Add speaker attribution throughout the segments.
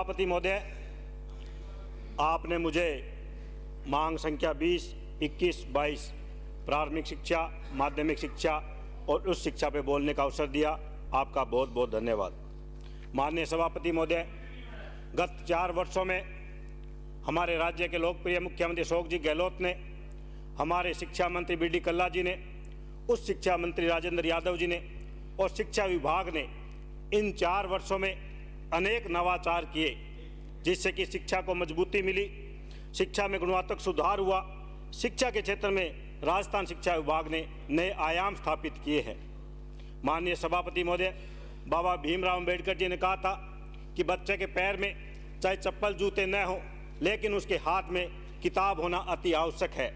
Speaker 1: सभापति महोदय, आपने मुझे मांग संख्या 20, 21, 22 प्राथमिक शिक्षा, माध्यमिक शिक्षा और उच्च शिक्षा पर बोलने का अवसर दिया। आपका बहुत बहुत धन्यवाद। माननीय सभापति महोदय, गत 4 वर्षों में हमारे राज्य के लोकप्रिय मुख्यमंत्री अशोक जी गहलोत ने, हमारे शिक्षा मंत्री बी.डी. कल्ला जी ने, उच्च शिक्षा मंत्री राजेंद्र यादव जी ने और शिक्षा विभाग ने इन 4 वर्षों में अनेक नवाचार किए, जिससे कि शिक्षा को मजबूती मिली, शिक्षा में गुणात्मक सुधार हुआ। शिक्षा के क्षेत्र में राजस्थान शिक्षा विभाग ने नए आयाम स्थापित किए हैं। माननीय सभापति महोदय, बाबा भीमराव अम्बेडकर जी ने कहा था कि बच्चे के पैर में चाहे चप्पल जूते न हो, लेकिन उसके हाथ में किताब होना अति आवश्यक है।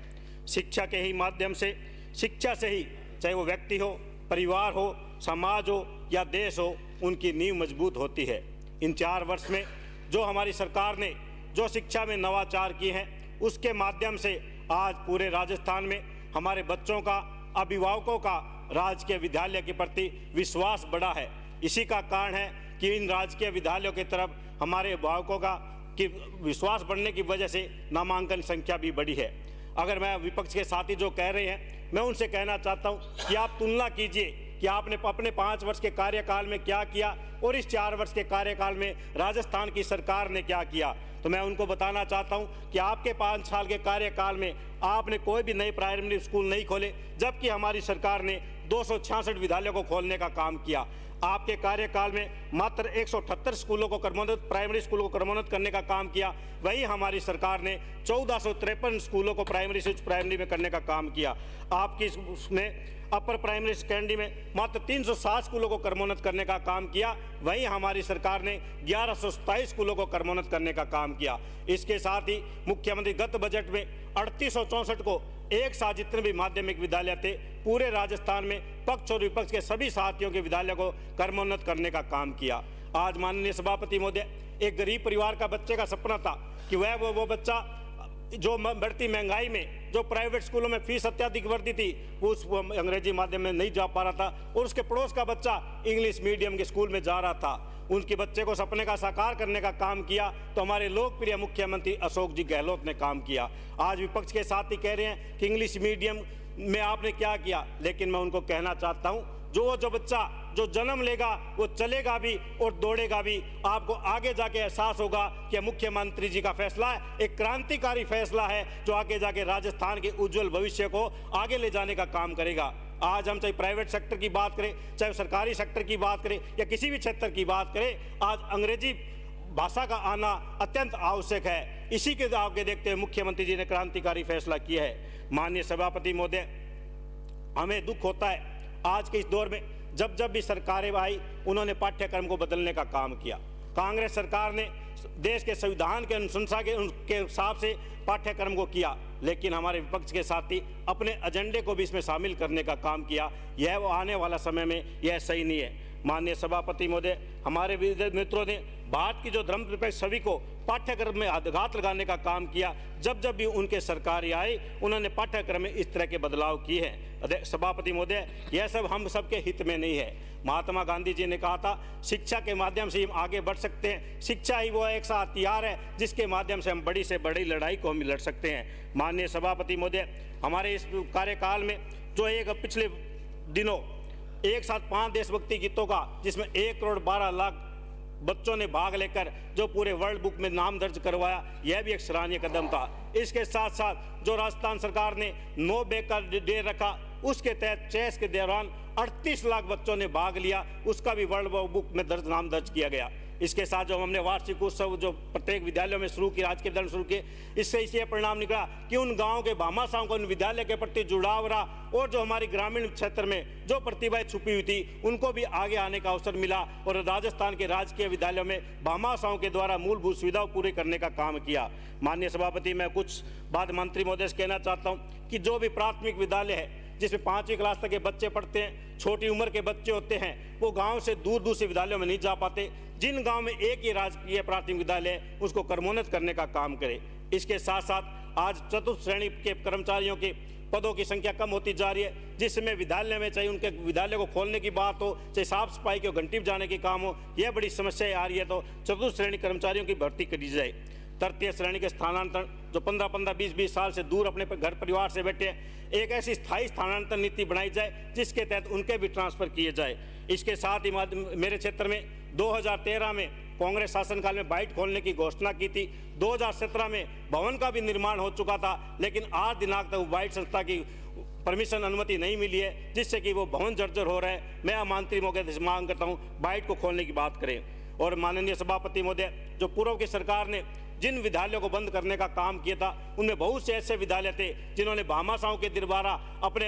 Speaker 1: शिक्षा के ही माध्यम से, शिक्षा से ही चाहे वो व्यक्ति हो, परिवार हो, समाज हो या देश हो, उनकी नींव मजबूत होती है। इन 4 वर्ष में जो हमारी सरकार ने जो शिक्षा में नवाचार किए हैं, उसके माध्यम से आज पूरे राजस्थान में हमारे बच्चों का, अभिभावकों का राजकीय विद्यालय के प्रति विश्वास बढ़ा है। इसी का कारण है कि इन राजकीय विद्यालयों की तरफ हमारे अभिभावकों का कि विश्वास बढ़ने की वजह से नामांकन संख्या भी बढ़ी है। अगर मैं विपक्ष के साथी जो कह रहे हैं, मैं उनसे कहना चाहता हूं कि आप तुलना कीजिए कि आपने अपने 5 वर्ष के कार्यकाल में क्या किया और इस 4 वर्ष के कार्यकाल में राजस्थान की सरकार ने क्या किया। तो मैं उनको बताना चाहता हूं कि आपके 5 साल के कार्यकाल में आपने कोई भी नए प्राइमरी स्कूल नहीं खोले, जबकि हमारी सरकार ने 266 विद्यालयों को खोलने का काम किया। आपके कार्यकाल में मात्र 178 स्कूलों को क्रमोन्नत, प्राइमरी स्कूलों को क्रमोन्नत करने का काम किया। वहीं हमारी सरकार ने 1453 स्कूलों को प्राइमरी से उच्च प्राइमरी में करने का काम किया। आपकी उसमें अपर प्राइमरी सेकेंडरी में मात्र 360 स्कूलों को क्रमोन्नत करने का काम किया। वहीं हमारी सरकार ने 1127 स्कूलों को क्रमोन्नत करने का काम किया। इसके साथ ही मुख्यमंत्री गत बजट में 3864 को एक साथ जितने भी माध्यमिक विद्यालय थे, पूरे राजस्थान में पक्ष और विपक्ष के सभी साथियों के विद्यालय को क्रमोन्नत करने का काम किया। आज माननीय सभापति महोदय, एक गरीब परिवार का बच्चे का सपना था कि वह वो बच्चा जो बढ़ती महंगाई में जो प्राइवेट स्कूलों में फीस अत्याधिक बढ़ती थी, वो उस अंग्रेजी माध्यम में नहीं जा पा रहा था और उसके पड़ोस का बच्चा इंग्लिश मीडियम के स्कूल में जा रहा था। उनके बच्चे को सपने का साकार करने का काम किया तो हमारे लोकप्रिय मुख्यमंत्री अशोक जी गहलोत ने काम किया। आज विपक्ष के साथी कह रहे हैं कि इंग्लिश मीडियम में आपने क्या किया, लेकिन मैं उनको कहना चाहता हूं, जो बच्चा जो जन्म लेगा वो चलेगा भी और दौड़ेगा भी। आपको आगे जाके एहसास होगा कि मुख्यमंत्री जी का फैसला एक क्रांतिकारी फैसला है, जो आगे जाके राजस्थान के उज्जवल भविष्य को आगे ले जाने का काम करेगा। आज हम चाहे प्राइवेट सेक्टर की बात करें, चाहे सरकारी सेक्टर की बात करें या किसी भी क्षेत्र की बात करें, आज अंग्रेजी भाषा का आना अत्यंत आवश्यक है। इसी के आगे देखते हुए मुख्यमंत्री जी ने क्रांतिकारी फैसला किया है। माननीय सभापति महोदय, हमें दुख होता है आज के इस दौर में जब भी सरकारें आई, उन्होंने पाठ्यक्रम को बदलने का काम किया। कांग्रेस सरकार ने देश के संविधान के अनुशंसा के हिसाब से पाठ्यक्रम को किया, लेकिन हमारे विपक्ष के साथी अपने एजेंडे को भी इसमें शामिल करने का काम किया। यह वो आने वाला समय में यह सही नहीं है। माननीय सभापति महोदय, हमारे मित्रों ने भारत की जो धर्मनिरपेक्ष छवि को पाठ्यक्रम में आघात लगाने का काम किया। जब भी उनके सरकार आई, उन्होंने पाठ्यक्रम में इस तरह के बदलाव किए हैं। सभापति महोदय, यह सब हम सबके हित में नहीं है। महात्मा गांधी जी ने कहा था, शिक्षा के माध्यम से हम आगे बढ़ सकते हैं। शिक्षा ही वो एक सा हथियार है जिसके माध्यम से हम बड़ी से बड़ी लड़ाई को हम लड़ सकते हैं। माननीय सभापति महोदय, हमारे इस कार्यकाल में जो एक पिछले दिनों एक साथ 5 देशभक्ति गीतों का, जिसमें 1 करोड़ 12 लाख बच्चों ने भाग लेकर जो पूरे वर्ल्ड बुक में नाम दर्ज करवाया, यह भी एक सराहनीय कदम था। इसके साथ साथ जो राजस्थान सरकार ने नो बैग का डे रखा, उसके तहत चेस के दौरान 38 लाख बच्चों ने भाग लिया, उसका भी वर्ल्ड बुक में नाम दर्ज किया गया। इसके साथ जो हमने वार्षिक उत्सव जो प्रत्येक विद्यालयों में शुरू किया, राजकीय विद्यालय में शुरू किए, इससे इसे परिणाम निकला कि उन गाँव के भामाशाहों को उन विद्यालय के प्रति जुड़ाव रहा और जो हमारी ग्रामीण क्षेत्र में जो प्रतिभाएं छुपी हुई थी, उनको भी आगे आने का अवसर मिला और राजस्थान के राजकीय विद्यालयों में भामाशाहों के द्वारा मूलभूत सुविधाओं पूरी करने का काम किया। माननीय सभापति, मैं कुछ बात मंत्री महोदय से कहना चाहता हूँ कि जो भी प्राथमिक विद्यालय है जिसमें 5वीं क्लास तक के बच्चे पढ़ते हैं, छोटी उम्र के बच्चे होते हैं, वो गांव से दूर से विद्यालयों में नहीं जा पाते। जिन गांव में एक ही राजकीय प्राथमिक विद्यालय है, उसको क्रमोन्नत करने का काम करे। इसके साथ साथ आज चतुर्थ श्रेणी के कर्मचारियों के पदों की संख्या कम होती जा रही है, जिसमें विद्यालय में चाहे उनके विद्यालय को खोलने की बात हो, चाहे साफ सफाई की घंटी बजाने की काम हो, यह बड़ी समस्याएं आ रही है। तो चतुर्थ श्रेणी कर्मचारियों की भर्ती करी जाए। तृतीय श्रेणी के स्थानांतरण, जो 15-15, 20-20 साल से दूर अपने घर परिवार से बैठे हैं, एक ऐसी स्थायी स्थानांतरण नीति बनाई जाए जिसके तहत उनके भी ट्रांसफर किए जाए। इसके साथ ही मेरे क्षेत्र में 2013 में कांग्रेस शासनकाल में बाइट खोलने की घोषणा की थी। 2017 में भवन का भी निर्माण हो चुका था, लेकिन आज दिनांक तक बाइट संस्था की परमिशन अनुमति नहीं मिली है, जिससे कि वो भवन जर्जर हो रहा है। मैं मंत्री महोदय से मांग करता हूँ बाइट को खोलने की बात करें। और माननीय सभापति महोदय, जो पूर्व की सरकार ने जिन विद्यालयों को बंद करने का काम किया था, उनमें बहुत से ऐसे विद्यालय थे जिन्होंने भामाशाहों के द्वारा अपने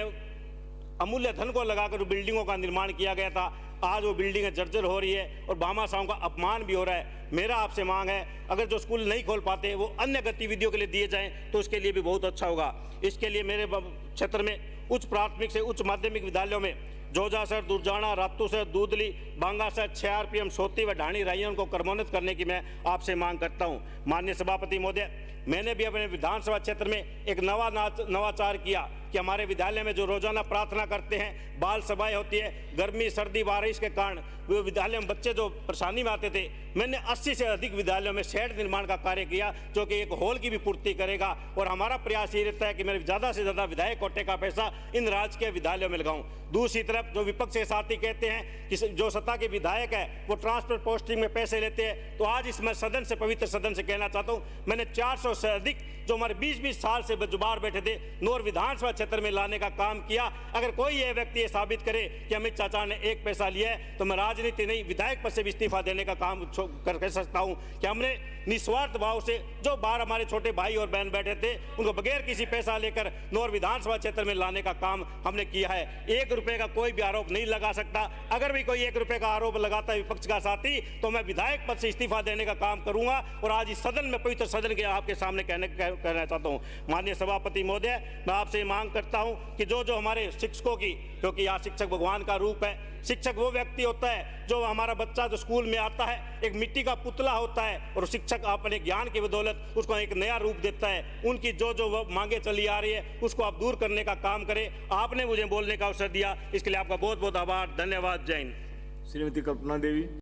Speaker 1: अमूल्य धन को लगाकर बिल्डिंगों का निर्माण किया गया था। आज वो बिल्डिंगें जर्जर हो रही है और भामाशाहों का अपमान भी हो रहा है। मेरा आपसे मांग है, अगर जो स्कूल नहीं खोल पाते वो अन्य गतिविधियों के लिए दिए जाएं तो उसके लिए भी बहुत अच्छा होगा। इसके लिए मेरे क्षेत्र में उच्च प्राथमिक से उच्च माध्यमिक विद्यालयों में जोजासर, दुर्जाना, रातूसर, दूधली, बांगासर, 6 RPM, सोती व ढाणी राइयों को क्रमोन्नत करने की मैं आपसे मांग करता हूं। माननीय सभापति महोदय, मैंने भी अपने विधानसभा क्षेत्र में एक नवाचार किया कि हमारे विद्यालय में जो रोजाना प्रार्थना करते हैं, बाल सभाएं होती है, गर्मी सर्दी बारिश के कारण वो विद्यालय में बच्चे जो परेशानी में आते थे, मैंने 80 से अधिक विद्यालयों में शेड निर्माण का कार्य किया, जो कि एक हॉल की भी पूर्ति करेगा। और हमारा प्रयास ये रहता है कि मैं ज़्यादा से ज़्यादा विधायक कोटे का पैसा इन राजकीय विद्यालयों में लगाऊं। दूसरी तरफ जो विपक्ष के साथी कहते हैं कि जो सत्ता के विधायक है वो ट्रांसफर पोस्टिंग में पैसे लेते हैं, तो आज इसमें सदन से, पवित्र सदन से कहना चाहता हूँ, मैंने 400 से अधिक जो हमारे 20-20 साल से जुबार बैठे थे नौर विधानसभा क्षेत्र में लाने का काम किया। अगर कोई ये व्यक्ति ये साबित करे कि अमित चाचा ने एक पैसा लिया है, तो मैं राजनीति नहीं विधायक पद से भी इस्तीफा देने का काम कर सकता हूं कि हमने निस्वार्थ भाव से जो बाहर हमारे छोटे भाई और बहन बैठे थे उनको बगैर किसी पैसा लेकर नौर विधानसभा क्षेत्र में लाने का काम हमने किया है। 1 रुपए का कोई भी आरोप नहीं लगा सकता। अगर भी कोई 1 रुपए का आरोप लगाता है विपक्ष का साथी, तो मैं विधायक पद से इस्तीफा देने का काम करूंगा। और आज इस सदन में, पवित्र सदन के आपके सामने कहना चाहता हूं, माननीय सभापति महोदय, मैं आपसे मांग करता हूं कि जो हमारे शिक्षकों की, क्योंकि यहाँ शिक्षक भगवान का रूप है, शिक्षक वो व्यक्ति होता है जो हमारा बच्चा जो स्कूल में आता है एक मिट्टी का पुतला होता है, और शिक्षक अपने ज्ञान की बदौलत उसको एक नया रूप देता है। उनकी जो मांगे चली आ रही है उसको आप दूर करने का काम करें। आपने मुझे बोलने का अवसर दिया, इसके लिए आपका बहुत बहुत आभार, धन्यवाद। जय हिंद।
Speaker 2: श्रीमती कल्पना देवी।